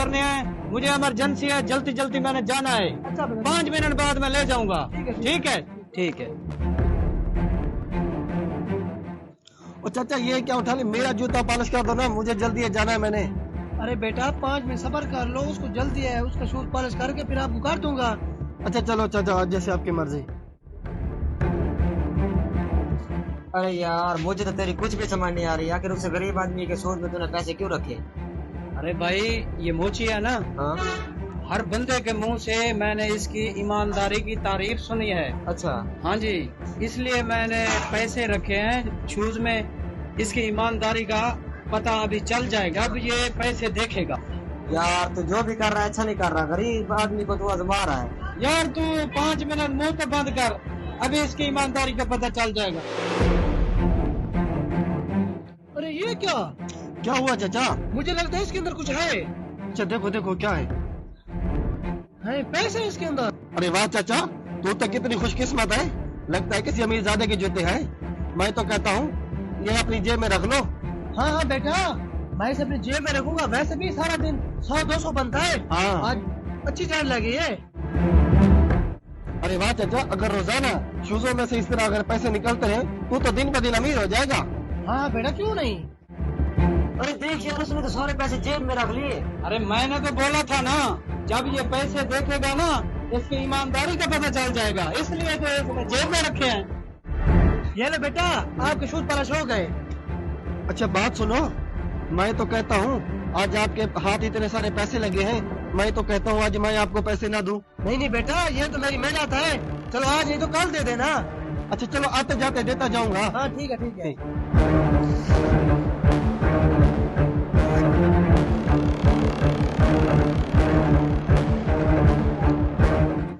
करने हैं, मुझे इमरजेंसी है, जल्दी जल्दी मैंने जाना है। 5 मिनट बाद मैं ले जाऊंगा। ठीक है ठीक है। और चाचा ये क्या उठा ले, मेरा जूता पॉलिश कर दो ना, मुझे जल्दी है, जाना है मैंने। अरे बेटा 5 मिनट सब्र कर लो, उसको जल्दी है, उसका शूज पॉलिश करके फिर आपको कर दूंगा। अच्छा चलो चाचा, आज जैसे आपकी मर्जी। अरे यार मुझे तो तेरी कुछ भी समझ नहीं आ रही, आखिर उसे गरीब आदमी के सूद में तूने पैसे क्यों रखे? अरे भाई ये मोची है ना, हाँ हर बंदे के मुंह से मैंने इसकी ईमानदारी की तारीफ सुनी है। अच्छा। हाँ जी, इसलिए मैंने पैसे रखे हैं शूज में। इसकी ईमानदारी का पता अभी चल जाएगा, अब ये पैसे देखेगा। यार तू जो भी कर रहा है अच्छा नहीं कर रहा, गरीब आदमी को तू आजमा रहा है। यार तू 5 मिनट मुंह तो बंद कर, अभी इसकी ईमानदारी का पता चल जाएगा। अरे ये क्या क्या हुआ चाचा? मुझे लगता है इसके अंदर कुछ है। अच्छा देखो देखो क्या है। पैसे इसके अंदर। अरे वाह चाचा, तू तो कितनी खुशकिस्मत है, लगता है किसी अमीरजादे के जूते हैं। मैं तो कहता हूँ ये अपनी जेब में रख लो। हाँ हाँ बेटा, मैं इसे अपनी जेब में रखूंगा, वैसे भी सारा दिन 100-200 बनता है। हाँ। आज अच्छी जान लगी है। अरे वाह चाचा, अगर रोजाना शूजों में से इस तरह अगर पैसे निकलते हैं तो दिन ब दिन अमीर हो जाएगा। हाँ बेटा क्यों नहीं। अरे देख यार, उसने तो सारे पैसे जेब में रख लिए। अरे मैंने तो बोला था ना, जब ये पैसे देखेगा ना इसकी ईमानदारी का पता चल जाएगा, इसलिए तो इसने जेब में रखे हैं। ये ले बेटा, आपके शूज पॉलिश हो गए। अच्छा बात सुनो, मैं तो कहता हूँ आज आपके हाथ इतने सारे पैसे लगे हैं, मैं तो कहता हूँ आज मैं आपको पैसे ना दूं। नहीं नहीं बेटा, ये तो मेरी मेहनत है, चलो आज नहीं तो कल दे देना। अच्छा चलो, आते जाते देता जाऊंगा। हाँ ठीक है ठीक है।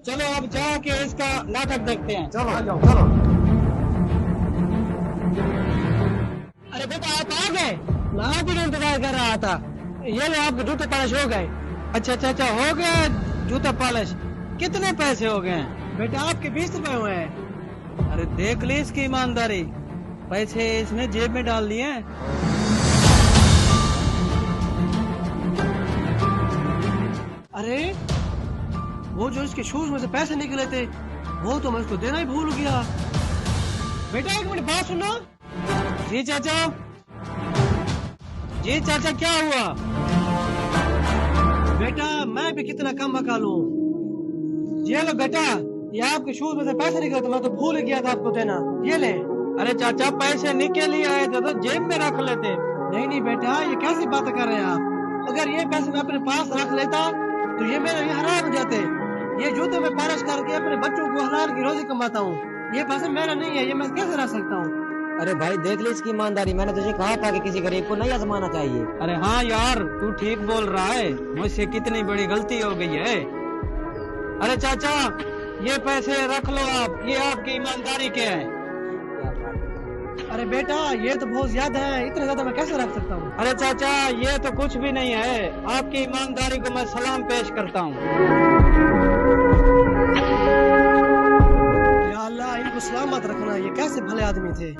चलो अब जाके इसका नाटक देखते हैं। चलो आ जाओ चलो। अरे बेटा आप आ गए, मैं आप ही इंतजार कर रहा था। ये ले आपके जूते पॉलिश हो गए। अच्छा अच्छा अच्छा, हो गया जूता पॉलिश। कितने पैसे हो गए? बेटा आपके 20 रुपए हुए हैं। अरे देख ली इसकी ईमानदारी, पैसे इसने जेब में डाल दिए। अरे वो जो इसके शूज में से पैसे निकले थे वो तो मैं उसको देना ही भूल गया। बेटा एक मिनट बात सुनो। जी चाचा, जी चाचा क्या हुआ? बेटा मैं भी कितना कम मका लूं। ये लो बेटा, ये आपके शूज में से पैसे निकले थे, मैं तो भूल गया था आपको देना। ये ले। अरे चाचा पैसे निकल ही आए थे तो जेब में रख लेते। नहीं नहीं बेटा, ये कैसी बात कर रहे हैं आप? अगर ये पैसे मैं अपने पास रख लेता तो ये मेरे हराम हो जाते। ये जूते में पॉलिश करके अपने बच्चों को हलाल की रोजी कमाता हूँ, ये पैसे मेरा नहीं है, ये मैं कैसे रख सकता हूँ? अरे भाई देख ली इसकी ईमानदारी, मैंने तुझे कहा था कि किसी गरीब को नहीं आजमाना चाहिए। अरे हाँ यार तू ठीक बोल रहा है, मुझसे कितनी बड़ी गलती हो गई है। अरे चाचा ये पैसे रख लो आप, ये आपकी ईमानदारी के हैं। अरे बेटा ये तो बहुत ज्यादा है, इतने ज्यादा मैं कैसे रख सकता हूँ? अरे चाचा ये तो कुछ भी नहीं है, आपकी ईमानदारी को मैं सलाम पेश करता हूँ। या अल्लाह इनको सलामत रखना, ये कैसे भले आदमी थे।